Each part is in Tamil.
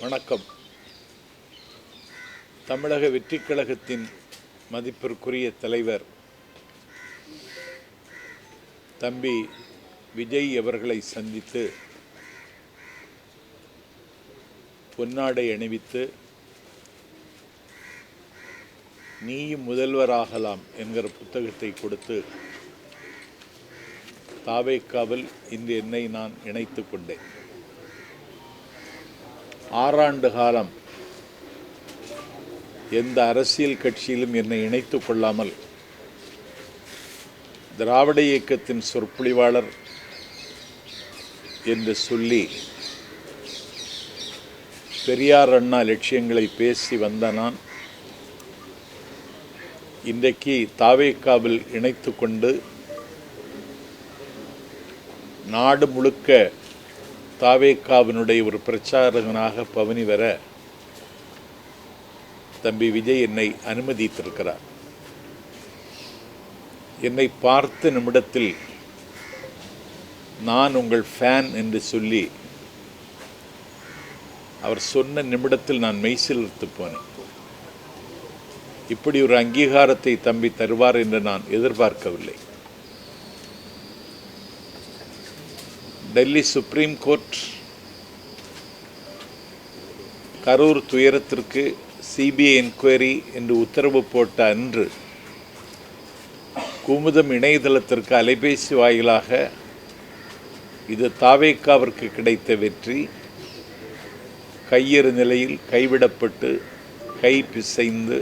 வணக்கம். தமிழக வெற்றிக் கழகத்தின் மதிப்பிற்குரிய தலைவர் தம்பி விஜய் அவர்களை சந்தித்து பொன்னாடை அணிவித்து நீயும் முதல்வராகலாம் என்கிற புத்தகத்தை கொடுத்து தாவேக்காவில் இன்று என்னை நான் இணைத்து கொண்டேன். 6 ஆண்டு காலம் எந்த அரசியல் கட்சியிலும் என்னை இணைத்து கொள்ளாமல் திராவிட இயக்கத்தின் சொற்பொழிவாளர் என்று சொல்லி பெரியார் அண்ணா லட்சியங்களை பேசி வந்த நான் இன்றைக்கு தாவேக்காவில் இணைத்து கொண்டு நாடு முழுக்க தாவேக்காவினுடைய ஒரு பிரச்சாரகனாக பவனி வர தம்பி விஜய் என்னை அனுமதித்திருக்கிறார். என்னை பார்த்த நிமிடத்தில் நான் உங்கள் ஃபேன் என்று சொல்லி அவர் சொன்ன நிமிடத்தில் நான் மெய்சிலிர்த்து போனேன். இப்படி ஒரு அங்கீகாரத்தை தம்பி தருவார் என்று நான் எதிர்பார்க்கவில்லை. டெல்லி சுப்ரீம் கோர்ட் கரூர் துயரத்திற்கு சிபிஐ என்கொயரி என்று உத்தரவு போட்ட அன்று குமுதம் இணையதளத்திற்கு அலைபேசி வாயிலாக இது தாவேக்காவிற்கு கிடைத்த வெற்றி, கையறு நிலையில் கைவிடப்பட்டு கை பிசைந்து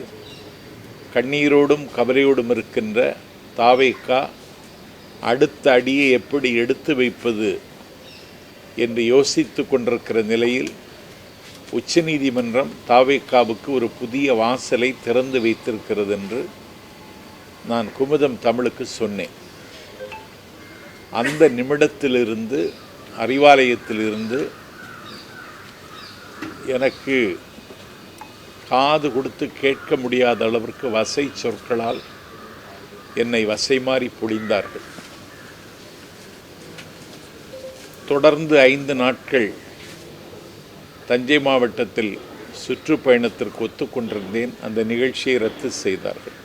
கண்ணீரோடும் கவலையோடும் இருக்கின்ற தாவேக்கா அடுத்த அடியை எப்படி எடுத்து வைப்பது என்று யோசித்து கொண்டிருக்கிற நிலையில் உச்சநீதிமன்றம் தாவேக்காவுக்கு ஒரு புதிய வாசலை திறந்து வைத்திருக்கிறது என்று நான் குமுதம் தமிழுக்கு சொன்னேன். அந்த நிமிடத்திலிருந்து அறிவாலயத்திலிருந்து எனக்கு காது கொடுத்து கேட்க முடியாத அளவிற்கு வசை சொற்களால் என்னை வசை மாறி பொழிந்தார்கள். தொடர்ந்து 5 நாட்கள் தஞ்சை மாவட்டத்தில் சுற்றுப்பயணத்திற்கு ஒத்துக்கொண்டிருந்தேன். அந்த நிகழ்ச்சியை ரத்து செய்தார்கள்.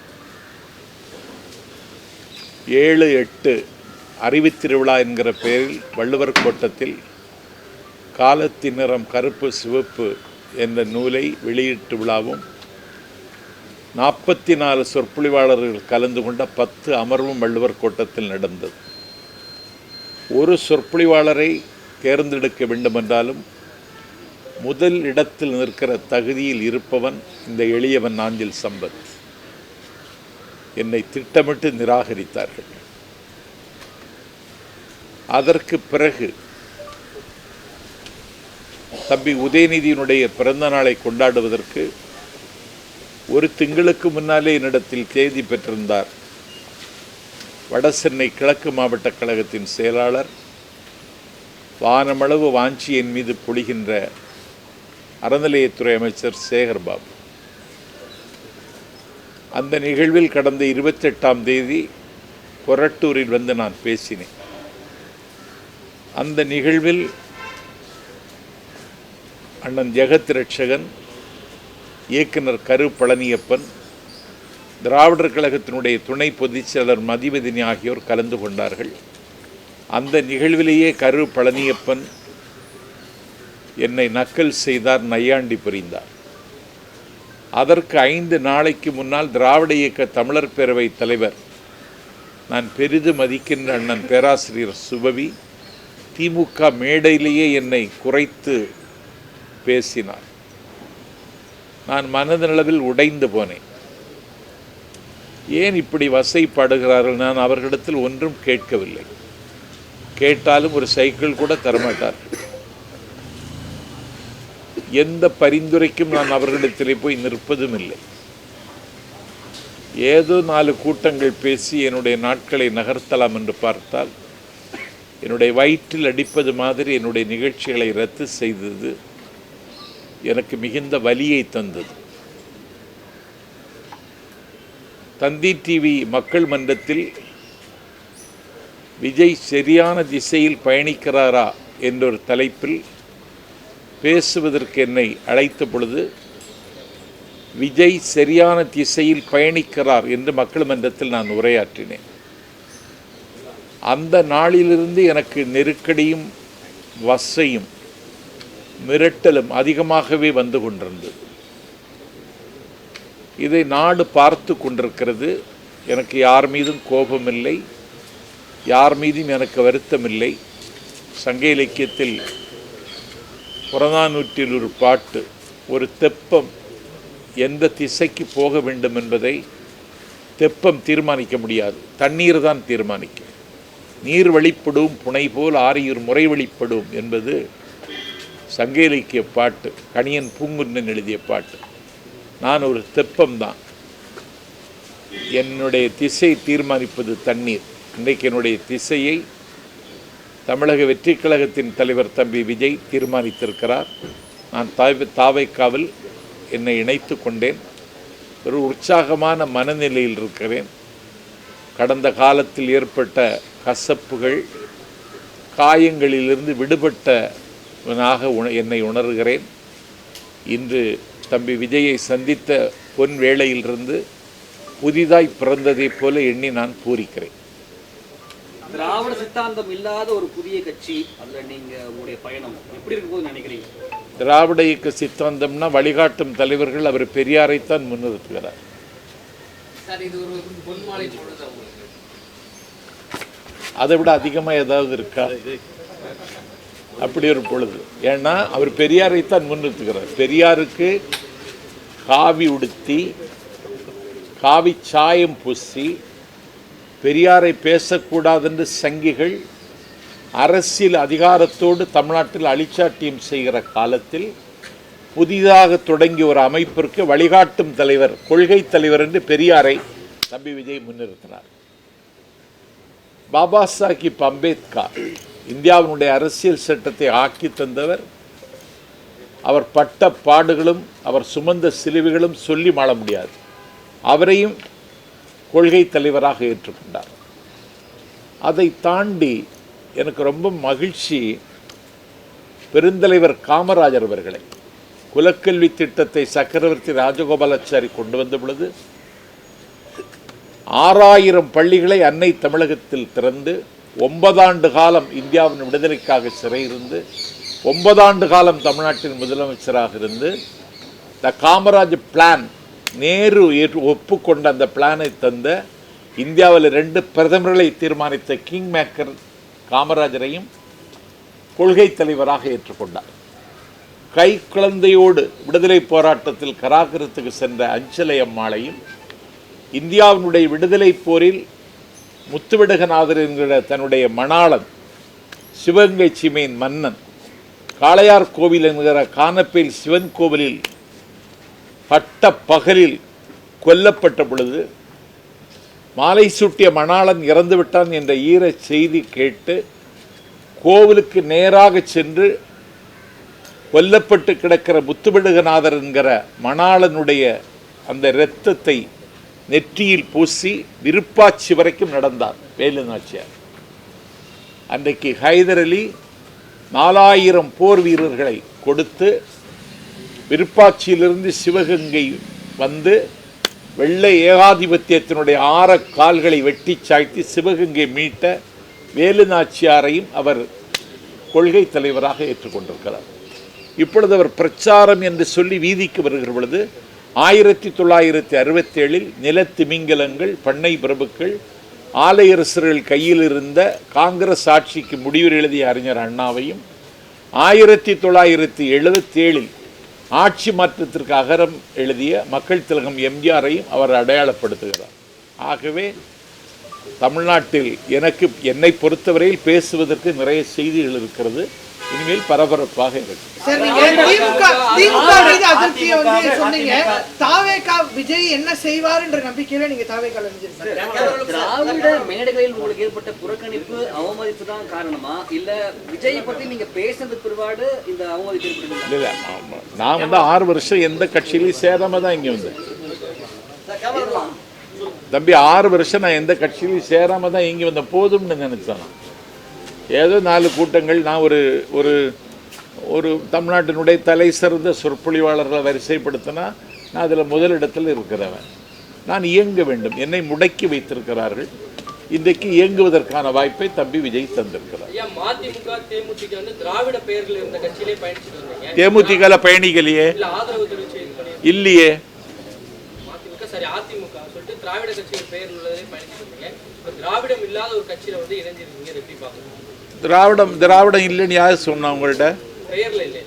7-8 அறிவுத்திருவிழா என்கிற பெயரில் வள்ளுவர் கோட்டத்தில் காலத்தின் நிறம் கருப்பு சிவப்பு என்ற நூலை வெளியீட்டு விழாவும் 44 சொற்பொழிவாளர்கள் கலந்து கொண்ட 10 அமர்வும் வள்ளுவர் கோட்டத்தில் நடந்தது. ஒரு சொற்பொழிவாளரை தேர்ந்தெடுக்க வேண்டுமென்றாலும் முதல் இடத்தில் நிற்கிற தகுதியில் இருப்பவன் இந்த எளியவன் நாஞ்சில் சம்பத். என்னை திட்டமிட்டு நிராகரித்தார்கள். அதற்கு பிறகு தம்பி உதயநிதியினுடைய பிறந்த நாளை கொண்டாடுவதற்கு ஒரு திங்களுக்கு முன்னாலே என்னிடத்தில் தேதி பெற்றிருந்தார் வடசென்னை கிழக்கு மாவட்ட கழகத்தின் செயலாளர், வானமளவு வாஞ்சி என் மீது பொழிகின்ற அறநிலையத்துறை அமைச்சர் சேகர்பாபு. அந்த நிகழ்வில் கடந்த 28ஆம் தேதி கொரட்டூரில் வந்து நான் பேசினேன். அந்த நிகழ்வில் அண்ணன் ஜெகத் ரட்சகன், இயக்குனர் கரு பழனியப்பன், திராவிடர் கழகத்தினுடைய துணை பொதுச்செயலர் மதிவதினி ஆகியோர் கலந்து கொண்டார்கள். அந்த நிகழ்விலேயே கரு பழனியப்பன் என்னை நக்கல் செய்தார், நையாண்டி புரிந்தார். அதற்கு 5 நாளைக்கு முன்னால் திராவிட இயக்க தமிழர் பேரவை தலைவர், நான் பெரிதும் மதிக்கின்ற அண்ணன் பேராசிரியர் சுபவி, திமுக மேடையிலேயே என்னை குறைத்து பேசினார். நான் மனதளவில் உடைந்து போனேன். ஏன் இப்படி வசைப்படுகிறார்கள்? நான் அவர்களிடத்தில் ஒன்றும் கேட்கவில்லை. கேட்டாலும் ஒரு சைக்கிள் கூட தரமாட்டார்கள். எந்த பரிந்துரைக்கும் நான் அவர்களிடத்திலே போய் நிற்பதும் இல்லை. ஏதோ 4 கூட்டங்கள் பேசி என்னுடைய நாட்களை நகர்த்தலாம் என்று பார்த்தால் என்னுடைய வயிற்றில் அடிப்பது மாதிரி என்னுடைய நிகழ்ச்சிகளை ரத்து செய்தது எனக்கு மிகுந்த வலியை தந்தது. தந்தி டிவி மக்கள் மன்றத்தில் விஜய் சரியான திசையில் பயணிக்கிறாரா என்ற ஒரு தலைப்பில் பேசுவதற்கு என்னை அழைத்த பொழுது விஜய் சரியான திசையில் பயணிக்கிறார் என்று மக்கள் மன்றத்தில் நான் உரையாற்றினேன். அந்த நாளிலிருந்து எனக்கு நெருக்கடியும் வசையும் மிரட்டலும் அதிகமாகவே வந்து கொண்டிருந்தது. இதை நாடு பார்த்து கொண்டிருக்கிறது. எனக்கு யார் மீதும் கோபமில்லை, யார் மீதும் எனக்கு வருத்தமில்லை. சங்க இலக்கியத்தில் புறநானூற்றில் ஒரு பாட்டு, ஒரு தெப்பம் எந்த திசைக்கு போக வேண்டும் என்பதை தெப்பம் தீர்மானிக்க முடியாது, தண்ணீர் தான் தீர்மானிக்கும். நீர் வழிப்படும் புனை போல் ஆரியூர் முறை வழிப்படும் என்பது சங்க இலக்கிய பாட்டு, கணியன் பூங்குன்றன் எழுதிய பாட்டு. நான் ஒரு தெப்பம்தான். என்னுடைய திசை தீர்மானிப்பது தண்ணீர். இன்றைக்கு என்னுடைய திசையை தமிழக வெற்றிக் கழகத்தின் தலைவர் தம்பி விஜய் தீர்மானித்திருக்கிறார். நான் தாவைக்காவில் என்னை இணைத்து கொண்டேன். ஒரு உற்சாகமான மனநிலையில் இருக்கிறேன். கடந்த காலத்தில் ஏற்பட்ட கசப்புகள், காயங்களிலிருந்து விடுபட்டவனாக என்னை உணர்கிறேன். இன்று தம்பி விஜயை சந்தித்த பொன் வேளையிலிருந்து புதிதாய் பிறந்ததைப் போல எண்ணி நான் பூரிக்கிறேன். திராவிட சித்தாந்தம் இல்லாத ஒரு புதிய கட்சி, அதுல நீங்க உங்களுடைய பயணம் எப்படி இருக்கும் போது நினைக்கிறீங்க? திராவிட இயக்க சித்தாந்தம்னா வழிகாட்டும் தலைவர்கள் அவர் பெரியாரைத்தான் முன்னிறுத்துகிறார். அதை விட அதிகமாக ஏதாவது இருக்கா? அப்படி ஒரு பொழுது. ஏன்னா அவர் பெரியாரைத்தான் முன்னிறுத்துகிறார். பெரியாருக்கு காவி உடுத்தி, காவி சாயம் பூசி, பெரியாரை பேசக்கூடாதென்று சங்கிகள் அரசியல் அதிகாரத்தோடு தமிழ்நாட்டில் அழிச்சாட்டியம் செய்கிற காலத்தில் புதிதாக தொடங்கிய ஒரு அமைப்பிற்கு வழிகாட்டும் தலைவர், கொள்கை தலைவர் என்று பெரியாரை தம்பி விஜய் முன்னிறுத்தினார். பாபா சாஹிப் அம்பேத்கர் இந்தியாவினுடைய அரசியல் சட்டத்தை ஆக்கி தந்தவர். அவர் பட்ட பாடுகளும் அவர் சுமந்த சிலுவைகளும் சொல்லி மாள முடியாது. அவரையும் கொள்கை தலைவராக ஏற்றுக்கொண்டார். அதை தாண்டி எனக்கு ரொம்ப மகிழ்ச்சி, பெருந்தலைவர் காமராஜர் அவர்களை குலக்கல்வி திட்டத்தை சக்கரவர்த்தி ராஜகோபாலாச்சாரி கொண்டு வந்த பொழுது 6000 பள்ளிகளை அன்னை தமிழகத்தில் திறந்து 9 ஆண்டு காலம் இந்தியாவின் விடுதலைக்காக சிறையிருந்து 9 ஆண்டு காலம் தமிழ்நாட்டின் முதலமைச்சராக இருந்து த காமராஜ் பிளான், நேரு ஒப்புக்கொண்ட அந்த பிளானை தந்த, இந்தியாவில் 2 பிரதமர்களை தீர்மானித்த கிங் மேக்கர் காமராஜரையும் கொள்கை தலைவராக ஏற்றுக்கொண்டார். கை குழந்தையோடு விடுதலை போராட்டத்தில் கராகரத்துக்கு சென்ற அஞ்சலை அம்மாளையும், இந்தியாவினுடைய விடுதலை போரில் முத்துவிடகநாதர் என்கிற தன்னுடைய மணாளன், சிவகங்கை சீமையின் மன்னன், காளையார் கோவில் என்கிற கானப்பேல் சிவன் கோவிலில் பட்ட பகலில் கொல்லப்பட்ட பொழுது மாலை சூட்டிய மணாளன் இறந்து விட்டான் என்ற ஈர செய்தி கேட்டு கோவிலுக்கு நேராக சென்று கொல்லப்பட்டு கிடக்கிற முத்துவிடகநாதர் என்கிற மணாளனுடைய அந்த இரத்தத்தை நெற்றியில் பூசி விருப்பாட்சி வரைக்கும் நடந்தார் வேலு நாச்சியார். அன்றைக்கு ஹைதர் அலி 4000 போர் வீரர்களை கொடுத்து விருப்பாட்சியிலிருந்து சிவகங்கை வந்து வெள்ளை ஏகாதிபத்தியத்தினுடைய 6 கால்களை வெட்டி சாய்த்து சிவகங்கை மீட்ட வேலு நாச்சியாரையும் அவர் கொள்கை தலைவராக ஏற்றுக்கொண்டிருக்கிறார். இப்பொழுது அவர் பிரச்சாரம் என்று சொல்லி வீதிக்கு வருகிற பொழுது 1967 நிலத்திமிங்கலங்கள், பண்ணை பிரபுக்கள், ஆலையரசர்கள் கையில் இருந்த காங்கிரஸ் ஆட்சிக்கு முடிவு எழுதிய அறிஞர் அண்ணாவையும் 1977 ஆட்சி மாற்றத்திற்கு அகரம் எழுதிய மக்கள் திலகம் எம்ஜிஆரையும் அவர் அடையாளப்படுத்துகிறார். ஆகவே தமிழ்நாட்டில் என்னை பொறுத்தவரையில் பேசுவதற்கு நிறைய செய்திகள் இருக்கிறது. இனிமேல் பரபரப்பாக இருக்கு. விஜய் என்ன செய்வார் என்ற நம்பிக்கையில நீங்க திராவிட மேடைகளில் உங்களுக்கு ஏற்பட்ட புறக்கணிப்பு, அவமதிப்பு தான் காரணமா, இல்ல விஜயை பத்தி நீங்க பேசுறது பிற்பாடு இந்த அவமதிப்பு ஏற்படுது? இல்ல, நான் 6 வருஷம் எந்த கட்சியிலையும் சேராம தான் இங்க வந்தேன் தம்பி. 6 வருஷம் நான் எந்த கட்சியிலையும் சேராம தான் இங்க வந்தேன். போதும்னு நினைச்சேன். ஏதோ 4 கூட்டங்கள், நான் ஒரு ஒரு தமிழ்நாட்டினுடைய தலை சிறந்த சொற்பொழிவாளர்களை வரிசைப்படுத்தினா நான் அதில் முதலிடத்தில் இருக்கிறவன். நான் இயங்க வேண்டும். என்னை முடக்கி வைத்திருக்கிறார்கள். இன்றைக்கு இயங்குவதற்கான வாய்ப்பை தம்பி விஜய் தந்திருக்கிறார். மதிமுக தேமுதிக வந்து திராவிட பெயர்கள் இருந்த கட்சியிலே பயணிச்சுட்டு இருந்தீங்க. தேமுதிக பயணிகளையே ஆதரவு தெரிவிச்சு இல்லையே. மதிமுக சரி அதிமுக சொல்லிட்டு திராவிட கட்சிகள் பெயர் உள்ளதே பயணிச்சுட்டு இருந்தீங்க. இப்போ திராவிடம் இல்லாத ஒரு கட்சியில வந்து இணைஞ்சிருக்கீங்க. எப்படி பார்க்கணும்? திராவிடம் இல்லைன்னு யார் சொன்னா உங்கள்கிட்ட? பெயர்ல இல்லை.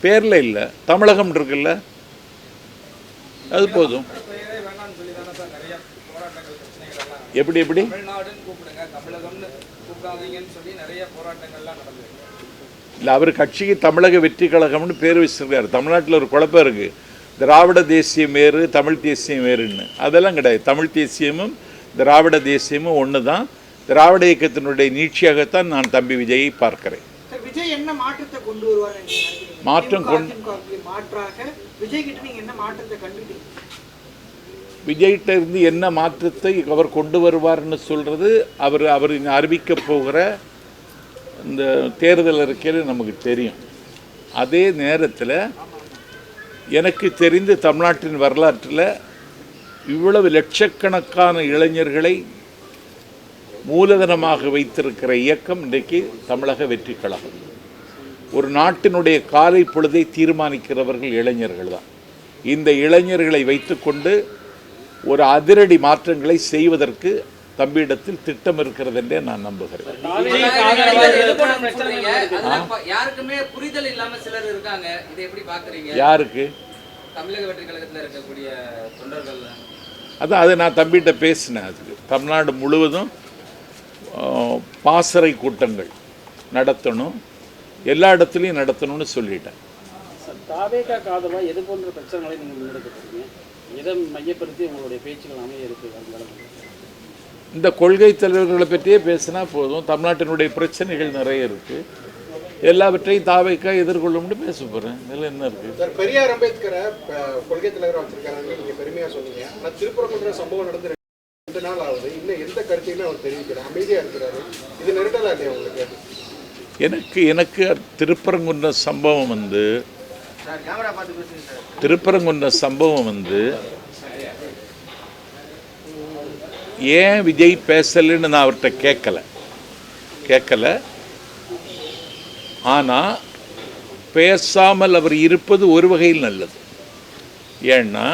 பேர்ல இல்லை. தமிழகம் இருக்குல்ல, அது போதும். எப்படி இல்லை, அவர் கட்சிக்கு தமிழக வெற்றி கழகம்னு பேர் வச்சிருக்காரு. தமிழ்நாட்டில் ஒரு குழப்பம் இருக்கு, திராவிட தேசியம் வேறு தமிழ் தேசியம் வேறுன்னு. அதெல்லாம் கிடையாது. தமிழ் தேசியமும் திராவிட தேசியமும் ஒன்று தான். திராவிட இயக்கத்தினுடைய நீட்சியாகத்தான் நான் தம்பி விஜயை பார்க்கிறேன். விஜய் என்ன மாற்றத்தை கொண்டு வருவார்? மாற்றாக விஜய் கிட்ட நீங்க என்ன மாற்றத்தை கண்டுட்டீங்க? விஜய்கிட்ட இருந்து என்ன மாற்றத்தை அவர் கொண்டு வருவார்னு சொல்கிறது அவர் அறிவிக்க போகிற இந்த தேர்தல் அறிக்கையில் நமக்கு தெரியும். அதே நேரத்தில் எனக்கு தெரிந்து தமிழ்நாட்டின் வரலாற்றில் இவ்வளவு லட்சக்கணக்கான இளைஞர்களை மூலதனமாக வைத்திருக்கிற இயக்கம் இன்றைக்கு தமிழக வெற்றி கழகம். ஒரு நாட்டினுடைய காலை பொழுதை தீர்மானிக்கிறவர்கள் இளைஞர்கள் தான். இந்த இளைஞர்களை வைத்துக்கொண்டு ஒரு அதிரடி மாற்றங்களை செய்வதற்கு தம்பியிடத்தில் திட்டம் இருக்கிறது என்றே நான் நம்புகிறேன். யாருக்குமே புரிதல் இல்லாம சிலர் இருக்காங்க. இதை எப்படி பார்க்கறீங்க? யாருக்கு? தமிழக வெற்றி கழகத்தில் இருக்கக்கூடிய தொண்டர்கள். அதான் அது நான் தம்பிகிட்ட பேசினேன். அதுக்கு தமிழ்நாடு முழுவதும் பாசறை கூட்டங்கள் நடத்தணும், எல்லா இடத்துலையும் நடத்தணும்னு சொல்லிட்டேன். தாவேகா காதலாக எது போன்ற பிரச்சனைகளை நீங்கள் முன்னெடுக்கிறீங்க? இதை மையப்படுத்தி உங்களுடைய பேச்சுகள் அமைய இருக்குது. இந்த கொள்கை தலைவர்களை பற்றியே பேசினா போதும். தமிழ்நாட்டினுடைய பிரச்சனைகள் நிறைய இருக்குது, எல்லாவற்றையும் தாவேகா எதிர்கொள்ளும்னு பேச போகிறேன். இதில் என்ன இருக்குது? சார், பெரியார் அம்பேத்கரை கொள்கை தலைவராக வச்சிருக்காங்க, நீங்கள் பெருமையாக சொன்னீங்க. ஆனால் திருப்பரங்குன்ற சம்பவம் நடந்து 2 நாள் ஆகுது, இன்னும் எந்த கருத்தையுமே அவர் தெரிவிக்கிறார், அமைதியாக இருக்கிறாரு. இது நெருடலாக இல்லையா உங்களுக்கு? எனக்கு திருப்பரங்குன்ற சம்பவம் வந்து ஏன் விஜய் பேசலைன்னு நான் அவர்கிட்ட கேட்கல. ஆனால் பேசாமல் அவர் இருப்பது ஒரு வகையில் நல்லது. ஏன்னா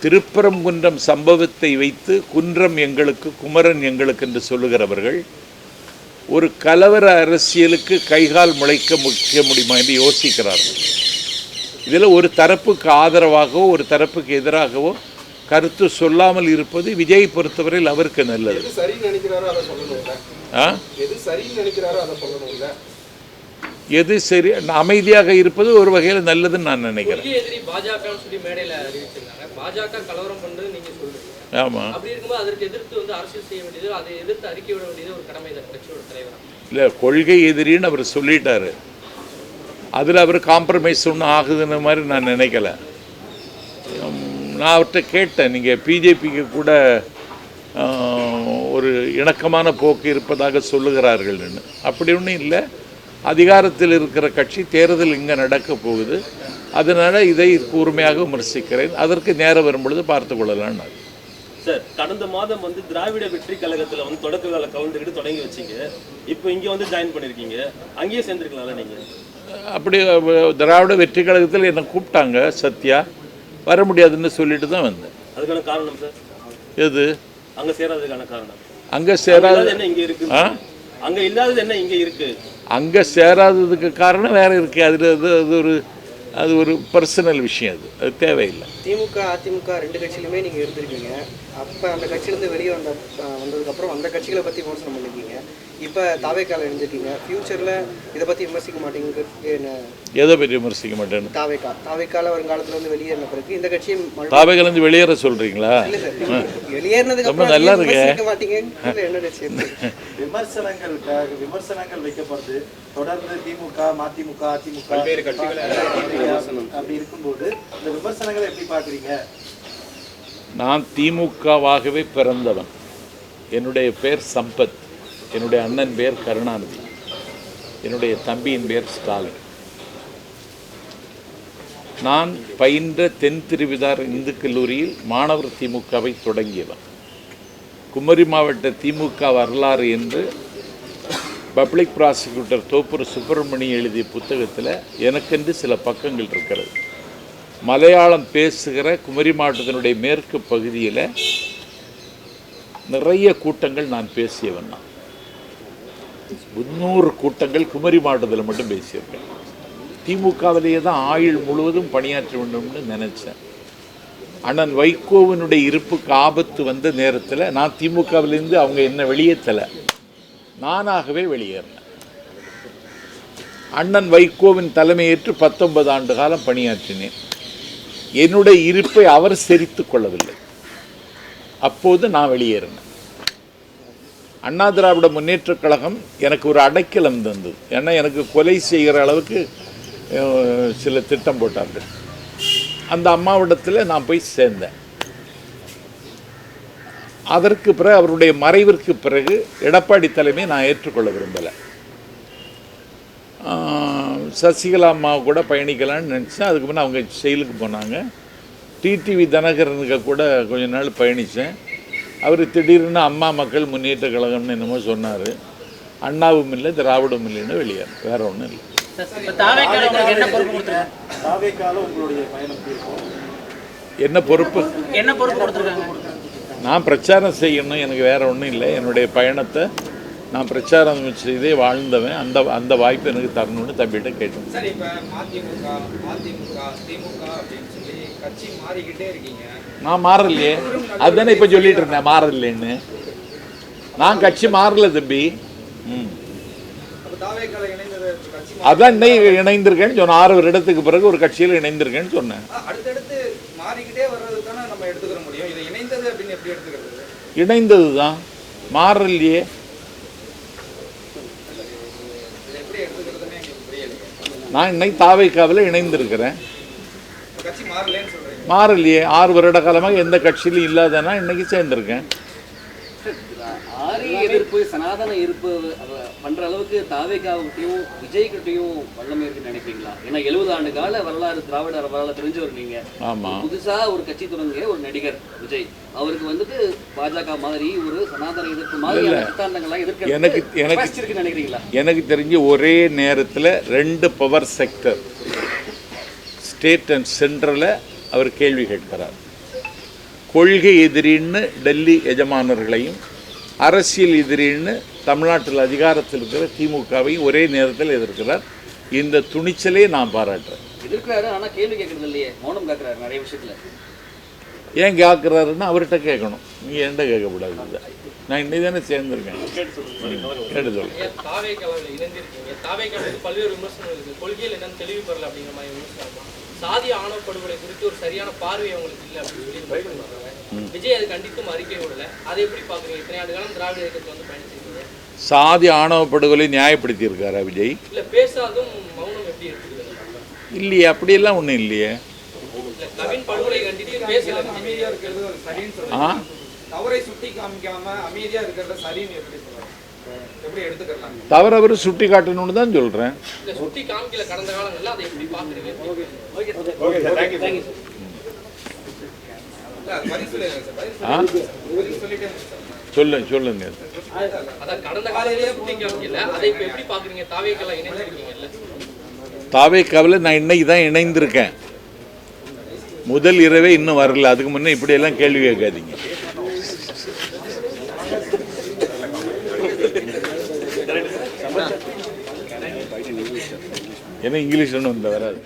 திருப்பரங்குன்றம் சம்பவத்தை வைத்து குன்றம் எங்களுக்கு குமரன் எங்களுக்கு என்று சொல்லுகிறவர்கள் ஒரு கலவர அரசியலுக்கு கைகால் முளைக்க முடியுமா என்று யோசிக்கிறார்கள். இதில் ஒரு தரப்புக்கு ஆதரவாகவோ ஒரு தரப்புக்கு எதிராகவோ கருத்து சொல்லாமல் இருப்பது விஜய் பொறுத்தவரையில் அவருக்கு நல்லது. எது சரி, அமைதியாக இருப்பது ஒரு வகையில் நல்லதுன்னு நான் நினைக்கிறேன். ஆமாம், இல்லை கொள்கை எதிரின்னு அவர் சொல்லிட்டாரு. அதில் அவர் காம்ப்ரமைஸ் ஒன்றும் ஆகுதுன்னு மாதிரி நான் நினைக்கல. நான் அவர்கிட்ட கேட்டேன், நீங்கள் பிஜேபிக்கு கூட ஒரு இணக்கமான போக்கு இருப்பதாக சொல்லுகிறார்கள்னு. அப்படி ஒன்றும் இல்லை. அதிகாரத்தில் இருக்கிற கட்சி தேர்தல் இங்கே நடக்க போகுது, அதனால் இதை கூர்மையாக விமர்சிக்கிறேன். அதற்கு நேரம் வரும்பொழுது பார்த்து கொள்ளலாம். சார், கடந்த மாதம் வந்து திராவிட வெற்றி கழகத்தில் வந்து தொடக்க கால கவுண்டர்கிட்ட தொடங்கி வச்சிங்க. இப்போ இங்கே வந்து ஜாயின் பண்ணியிருக்கீங்க, அங்கேயே சேர்ந்துருக்கலாம்ல நீங்கள்? அப்படி திராவிட வெற்றி கழகத்தில் என்னை கூப்பிட்டாங்க, சத்யா வர முடியாதுன்னு சொல்லிட்டு தான் வந்தேன். அதுக்கான காரணம் சார் எது? அங்கே சேராததுக்கான காரணம்? அங்கே சேராதது என்ன இங்கே இருக்கு? அங்கே இல்லாதது என்ன இங்கே இருக்கு? அங்கே சேராததுக்கு காரணம் வேற இருக்கு. அது ஒரு பர்சனல் விஷயம். அது தேவையில்லை. திமுக அதிமுக 2 கட்சியிலுமே நீங்கள் இருந்திருக்கீங்க. அப்போ அந்த கட்சியிலேருந்து வெளியே வந்ததுக்கப்புறம் அந்த கட்சிகளை பற்றி விமர்சனம் பண்ணியிருக்கீங்க. இப்போ தாவேக்கால இருந்திருக்கீங்க. ஃப்யூச்சரில் இதை பற்றி விமர்சிக்க மாட்டேங்க? எதை பற்றி விமர்சிக்க மாட்டேன்னு? தாவேக்கால வருங்காலத்தில் வந்து வெளியேறின பிறகு இந்த கட்சியும் தாவேக்காலேருந்து வெளியேற சொல்கிறீங்களா? இல்லை சார், வெளியேறினதுக்கு ரொம்ப நல்லா இருக்கு. மாட்டீங்க என்ன விமர்சனங்கள் வைக்கப்படுது தொடர்ந்து. திமுக மதிமுக அதிமுக அப்படி இருக்கும்போது இந்த விமர்சனங்களை எப்படி பார்க்குறீங்க? நான் திமுகவாகவே பிறந்தவன். என்னுடைய பேர் சம்பத், என்னுடைய அண்ணன் பேர் கருணாநிதி, என்னுடைய தம்பியின் பேர் ஸ்டாலின். நான் பயின்ற தென் திருவிதார் இந்து கல்லூரியில் மாணவர் திமுகவை தொடங்கியவன். குமரி மாவட்ட திமுக வரலாறு என்று பப்ளிக் ப்ராசிக்யூட்டர் தோப்பூர் சுப்பிரமணி எழுதிய புத்தகத்தில் எனக்கென்று சில பக்கங்கள் இருக்கிறது. மலையாளம் பேசுகிற குமரி மாவட்டத்தினுடைய மேற்கு பகுதியில் நிறைய கூட்டங்கள் நான் பேசியவன். நான் 300 கூட்டங்கள் குமரி மாவட்டத்தில் மட்டும் பேசியிருக்கேன். திமுகவிலேயே தான் ஆயுள் முழுவதும் பணியாற்ற வேண்டும்னு நினச்சேன். அண்ணன் வைகோவினுடைய இருப்புக்கு ஆபத்து வந்த நேரத்தில் நான் திமுகவிலேருந்து அவங்க என்ன வெளியேற்றலை, நானாகவே வெளியேறினேன். அண்ணன் வைகோவின் தலைமையேற்று 19 ஆண்டு காலம் பணியாற்றினேன். என்னுடைய இருப்பை அவர் செறித்து கொள்ளவில்லை. அப்போது நான் வெளியேறினேன். அண்ணா திராவிட முன்னேற்றக் கழகம் எனக்கு ஒரு அடைக்கலம் தந்தது. ஏன்னா எனக்கு கொலை செய்கிற அளவுக்கு சில திட்டம் போட்டார்கள். அந்த அம்மாவிடத்தில் நான் போய் சேர்ந்தேன். அதற்கு பிறகு அவருடைய மறைவிற்கு பிறகு எடப்பாடி தலைமையை நான் ஏற்றுக்கொள்ள விரும்பலை. சசிகலா அம்மா கூட பயணிக்கலான்னு நினச்சேன். அதுக்கு முன்னே அவங்க செயலுக்கு போனாங்க. டிடிவி தினகரனுக்கு கூட கொஞ்ச நாள் பயணித்தேன். அவர் திடீர்னு அம்மா மக்கள் முன்னேற்ற கழகம்னு என்னமோ சொன்னார். அண்ணாவும் இல்லை திராவிடமும் இல்லைன்னு வெளியேறும், வேற ஒன்றும் இல்லை. என்ன பொறுப்பு நான் பிரச்சாரம் செய்யணும், எனக்கு வேற ஒன்றும் இல்லை. என்னுடைய பயணத்தை நான் பிரச்சாரம் செய்தே வாழ்ந்தவன். அந்த வாய்ப்பு எனக்கு தரணும்னு தம்பிகிட்ட கேட்டேன். சரி, இப்போ மதிமுக திமுக அப்படின்னு சொல்லி கட்சி மாறிக்கிட்டே இருக்கீங்க. நான் மாறலையே, அதுதானே இப்போ சொல்லிட்டு இருந்தேன் மாறலைன்னு. நான் கட்சி மாறல தம்பி. அதான் இன்னைக்கு இணைந்திருக்கேன்னு சொன்னேன். 6 வருடத்துக்கு பிறகு ஒரு கட்சியில் இணைந்திருக்கேன்னு சொன்னேன். அடுத்தடுத்து மாறிக்கிட்டே வர்றது தானே நம்ம எடுத்துக்கிற முடியும். இது இணைந்தது அப்படின்னு எப்படி எடுத்துக்கிறது? இணைந்தது தான், மாறலையே. எப்படி எடுத்துக்கிறதுன்னு எங்களுக்கு புரியல. நான் இன்னைக்கு தாவேக்காவில் இணைந்திருக்கிறேன். கட்சி மாறலன்னு சொல்றீங்க? மாறலையே. 6 வருட காலமாக எந்த கட்சியிலும் இல்லாதனா இன்னைக்கு சேர்ந்திருக்கேன். ஆரிய எதிர்ப்பு சனாதன எதிர்ப்பு பண்ற அளவுக்கு தாவேகாவுக்கிட்டையும் விஜய்கிட்டையும் வல்லமை இருக்குன்னு நினைப்பீங்களா? ஏன்னா 70 ஆண்டு கால வரலாறு திராவிட வரலாறு தெரிஞ்சவர் நீங்க. ஆமா, புதுசா ஒரு கட்சி தொடங்கிய ஒரு நடிகர் விஜய், அவருக்கு வந்துட்டு பாஜக மாதிரி ஒரு சனாதன எதிர்ப்பு மாதிரி சித்தாந்தங்கள்லாம் எதிர்க்க நினைக்கிறீங்களா? எனக்கு தெரிஞ்சு ஒரே நேரத்தில் 2 பவர் செக்டர் ஸ்டேட் அண்ட் சென்ட்ரலில் அவர் கேள்வி கேட்கிறார். கொள்கை எதிரின்னு டெல்லி எஜமானர்களையும் அரசியல் எதிரின்னு தமிழ்நாட்டில் அதிகாரத்தில் இருக்கிற திமுகவையும் ஒரே நேரத்தில் எதிர்க்கிறார். இந்த துணிச்சலே நான் பாராட்டுறேன். எதிர்க்கிறாரு, ஆனால் கேள்வி கேட்கறது இல்லையே, மௌனம் காக்குறாரு நிறைய விஷயத்தில். ஏன் கேட்குறாருன்னு அவர்கிட்ட கேட்கணும், நீங்கள் என்கிட்ட கேட்கக்கூடாது. நான் இன்னைக்கு தானே சேர்ந்துருக்கேன். கேட்டு சொல்லுங்கள். பல்வேறு விமர்சனங்கள் இருக்குது. கொள்கையில் என்னன்னு தெளிவு பெறல அப்படிங்கிற மாதிரி விமர்சனம். சாதி ஆணவ படுகொலை குறித்து ஒரு சரியான பார்வை அவங்களுக்கு இல்லை அப்படின்னு சொல்லி விஜய் அது கண்டித்தும் அறிக்கை விடல. அதை எப்படி பார்க்குறீங்க? இத்தனை ஆண்டு காலம் திராவிட இயக்கத்தில் வந்து பயணிச்சிருக்கீங்க. சாதி ஆணவ படுகொலை நியாயப்படுத்தி இருக்காரா விஜய்? இல்லை, பேசாதும் மௌனம் எப்படி இருக்குது? இல்லையே, அப்படியெல்லாம் ஒன்றும் இல்லையே. கவின் படுகொலை கண்டித்து பேசல, அமைதியா இருக்கிறது சரின்னு சொல்றீங்க. தவறை சுட்டி காமிக்காம அமைதியா இருக்கிறத சரின்னு எப்படி சொல்றாங்க? எப்படி எடுத்துக்கலாம்? தவறு அவர் சுட்டி காட்டணும்னு தான் சொல்றேன். இல்ல, சுட்டி காமிக்கல கடந்த காலங்கள்ல, அதை எப்படி பாக்குறீங்க? சொல்லுங்க. அதான் கடந்த காலையிலேயே சுட்டி காமிக்கல, அதை இப்ப எப்படி பாக்குறீங்க? தாவேக்கால இணைஞ்சிருக்கீங்கல்ல? தாவேக்காவில் நான் இன்னைக்கு தான் இணைந்திருக்கேன். முதல் இரவே இன்னும் வரல. அதுக்கு முன்னே இப்படியெல்லாம் கேள்வி கேட்காதீங்க. ஏன்னா இங்கிலீஷ் ஒன்றும் வராது.